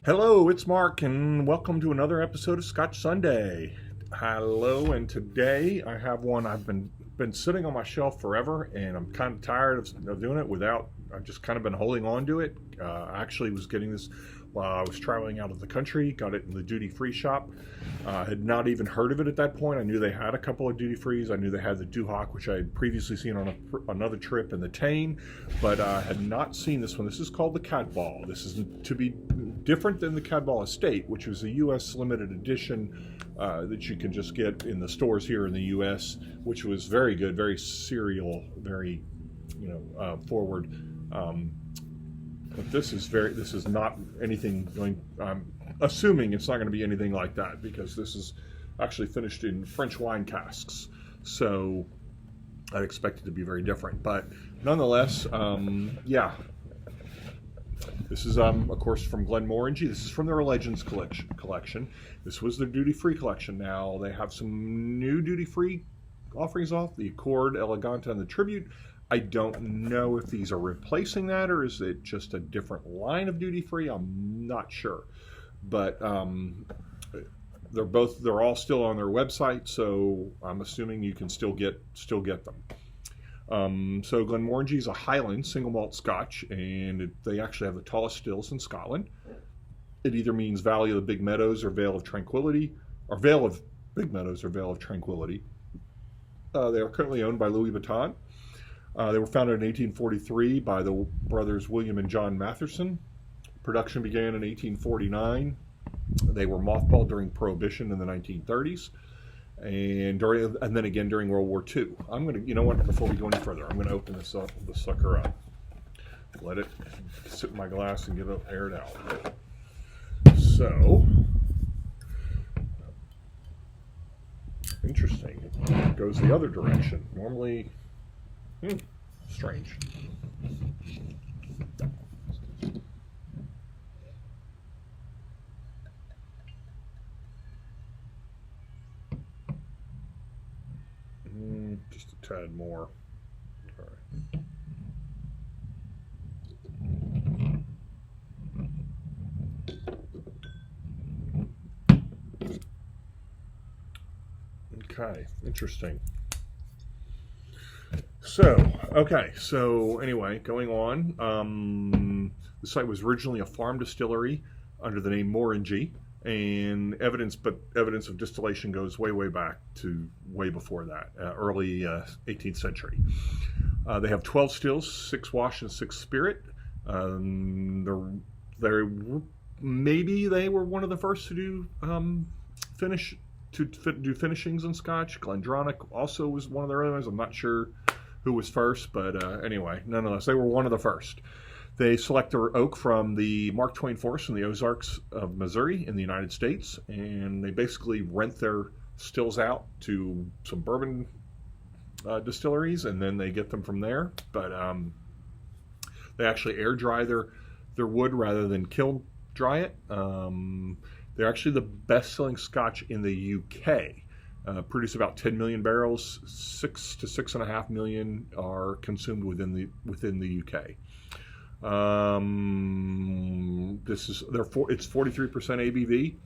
Hello, it's Mark, and welcome to another episode of Scotch Sunday. Hello, and today I have one I've been sitting on my shelf forever, and I'm kind of tired of doing it without. I've just kind of been holding on to it. I actually was getting this while I was traveling out of the country. Got it in the duty-free shop. Had not even heard of it at that point. I knew they had a couple of duty-frees. I knew they had the Duhok, which I had previously seen on another trip, and the Tane, but I had not seen this one. This is called the Cadboll. This is to be different than the Cadboll Estate, which was a U.S. limited edition that you can just get in the stores here in the U.S., which was very good, very cereal, very forward. But this is not anything going. I'm assuming it's not going to be anything like that because this is actually finished in French wine casks. So I expect it to be very different. But nonetheless, yeah. This is, of course, from Glenmorangie. This is from their Legends collection. This was their duty-free collection. Now, they have some new duty-free offerings off, the Accord, Eleganta, and the Tribute. I don't know if these are replacing that or is it just a different line of duty-free. I'm not sure. But they're all still on their website, so I'm assuming you can still get them. So Glenmorangie is a Highland single malt Scotch, and they actually have the tallest stills in Scotland. It either means Valley of the Big Meadows or Vale of Tranquility, or Vale of Big Meadows or Vale of Tranquility. They are currently owned by Louis Vuitton. They were founded in 1843 by the brothers William and John Matherson. Production began in 1849. They were mothballed during Prohibition in the 1930s. And then again during World War II. I'm gonna, before we go any further, I'm gonna open this sucker up, let it sit in my glass and get it aired out. So, interesting. It goes the other direction. Normally, strange. Just a tad more. All right. Okay, interesting. So anyway, going on. The site was originally a farm distillery under the name Morangie. And evidence of distillation goes way back to way before that, early 18th century. They have 12 stills, 6 wash and 6 spirit. Maybe they were one of the first to do do finishings in Scotch. Glendronach also was one of their others. I'm not sure who was first, but anyway, nonetheless, they were one of the first. They select their oak from the Mark Twain Forest in the Ozarks of Missouri in the United States, and they basically rent their stills out to some bourbon distilleries, and then they get them from there. But they actually air dry their wood rather than kiln dry it. They're actually the best-selling Scotch in the UK. Produce about 10 million barrels. 6 to 6.5 million are consumed within the UK. It's 43% ABV.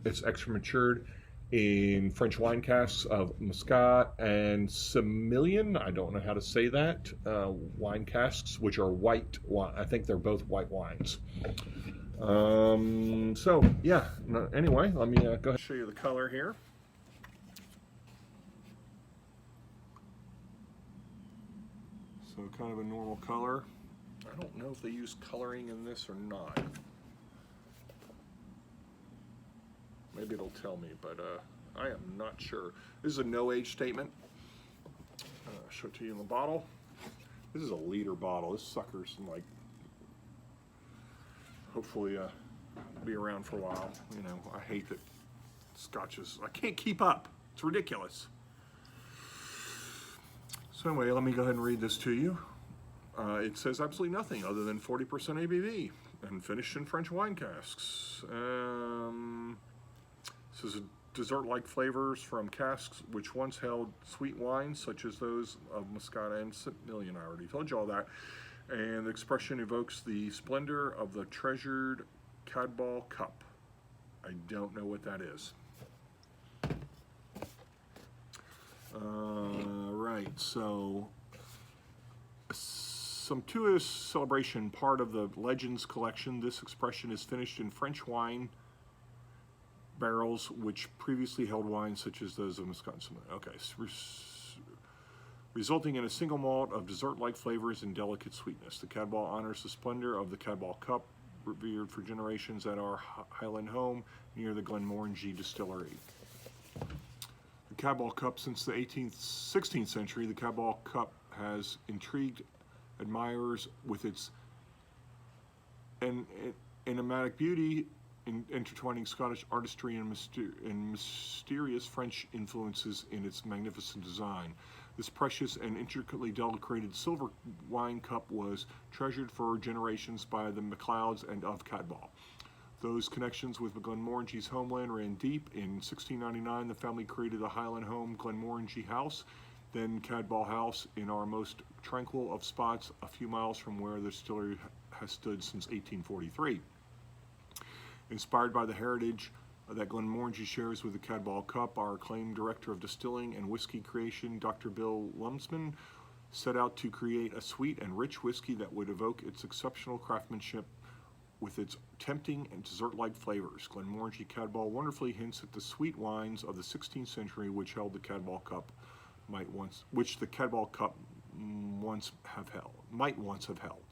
It's extra matured in French wine casks of Muscat and Semillon. I don't know how to say that. Wine casks, which are white wine. I think they're both white wines. So yeah. Anyway, let me go ahead and show you the color here. So kind of a normal color. I don't know if they use coloring in this or not. Maybe it'll tell me, but I am not sure. This is a no age statement. I'll show it to you in the bottle. This is a liter bottle. This sucker's hopefully be around for a while. I hate that scotches. I can't keep up. It's ridiculous. So anyway, let me go ahead and read this to you. It says absolutely nothing other than 40% ABV and finished in French wine casks. This is dessert-like flavors from casks which once held sweet wines such as those of Muscat and Semillon. I already told you all that. And the expression evokes the splendor of the treasured Cadboll Cup. I don't know what that is. Right, so sumptuous celebration, part of the Legends collection. This expression is finished in French wine barrels, which previously held wines such as those of Wisconsin. Okay, resulting in a single malt of dessert-like flavors and delicate sweetness. The Cadboll honors the splendor of the Cadboll Cup, revered for generations at our Highland home near the Glenmorangie distillery. The Cadboll Cup, since the 16th century, the Cadboll Cup has intrigued admirers with its enigmatic beauty, intertwining Scottish artistry and mysterious French influences in its magnificent design. This precious and intricately decorated silver wine cup was treasured for generations by the MacLeods and of Cadboll. Those connections with Glenmorangie's homeland ran deep. In 1699, the family created the Highland home Glenmorangie House, then Cadboll House, in our most tranquil of spots, a few miles from where the distillery has stood since 1843. Inspired by the heritage that Glenmorangie shares with the Cadboll Cup, our acclaimed director of distilling and whiskey creation, Dr. Bill Lumsman, set out to create a sweet and rich whiskey that would evoke its exceptional craftsmanship with its tempting and dessert-like flavors. Glenmorangie Cadboll wonderfully hints at the sweet wines of the 16th century, which held the Cadboll Cup might once have held.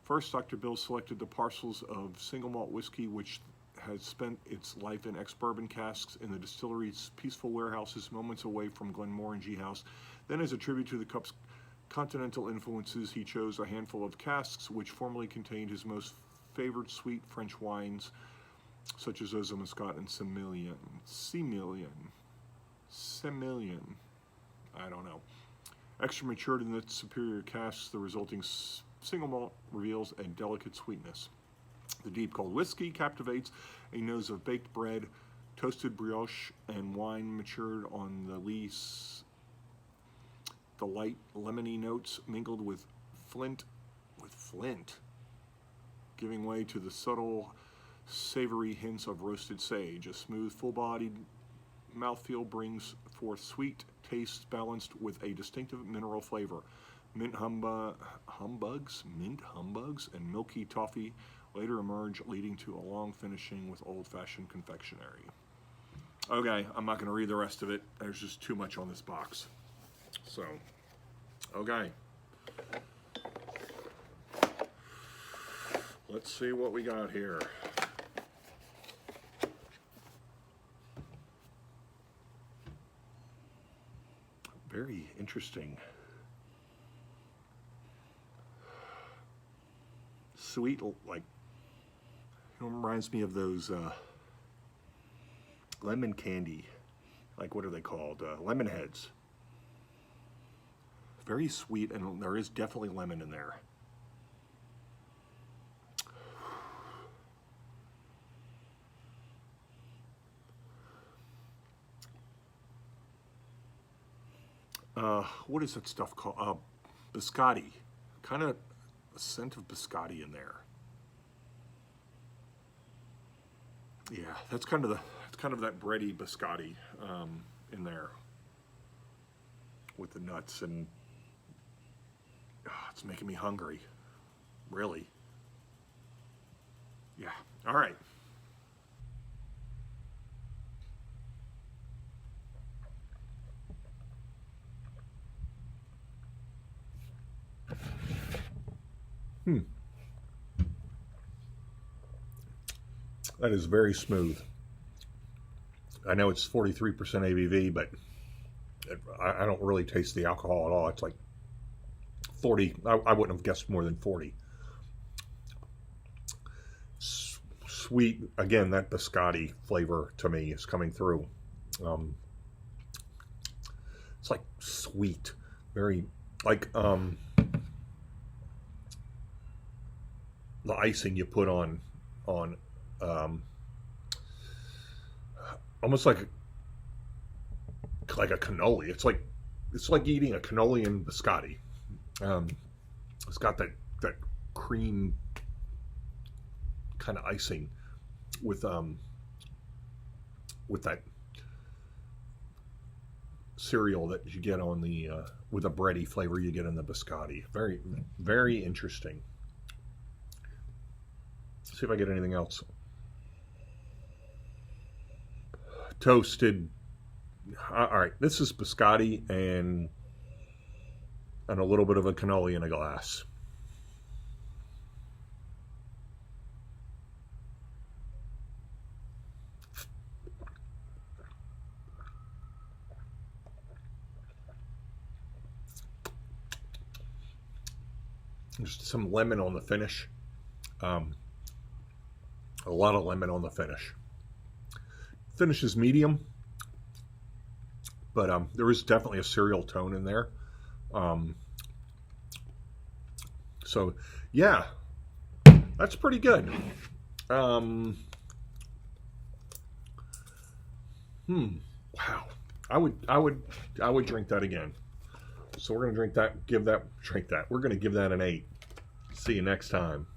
First, Dr. Bill selected the parcels of single malt whiskey, which had spent its life in ex-bourbon casks in the distillery's peaceful warehouses moments away from Glenmorangie House. Then, as a tribute to the cup's continental influences, he chose a handful of casks which formerly contained his most favored sweet French wines, such as those of Muscat and Semillon. I don't know. Extra matured in the superior casks, the resulting single malt reveals a delicate sweetness. The deep cold whiskey captivates a nose of baked bread, toasted brioche, and wine matured on the lees. The light lemony notes mingled with flint, giving way to the subtle savory hints of roasted sage. A smooth, full-bodied mouthfeel brings forth sweet tastes balanced with a distinctive mineral flavor. Mint humbugs, and milky toffee later emerge, leading to a long finishing with old-fashioned confectionery. Okay, I'm not going to read the rest of it. There's just too much on this box. So, okay. Let's see what we got here. Very interesting. Sweet, like, it reminds me of those lemon candy, like, what are they called? Lemon heads. Very sweet, and there is definitely lemon in there. What is that stuff called? Biscotti. Kind of a scent of biscotti in there. Yeah, that's kind of that bready biscotti in there with the nuts, and it's making me hungry. Really. Yeah. All right. That is very smooth. I know it's 43% ABV, but I don't really taste the alcohol at all. It's like 40. I wouldn't have guessed more than 40. Sweet, again, that biscotti flavor to me is coming through. It's like sweet, very like the icing you put on almost like a cannoli. It's like eating a cannoli and biscotti. It's got that cream kind of icing that cereal that you get on the with a bready flavor you get in the biscotti. Very, very interesting. Let's see if I get anything else. Toasted. All right, this is biscotti and a little bit of a cannoli in a glass. Just some lemon on the finish. A lot of lemon on the finish. Finish is medium, but there is definitely a cereal tone in there. So yeah, that's pretty good. Wow, I would drink that again. So we're gonna drink that. We're gonna give that an 8. See you next time.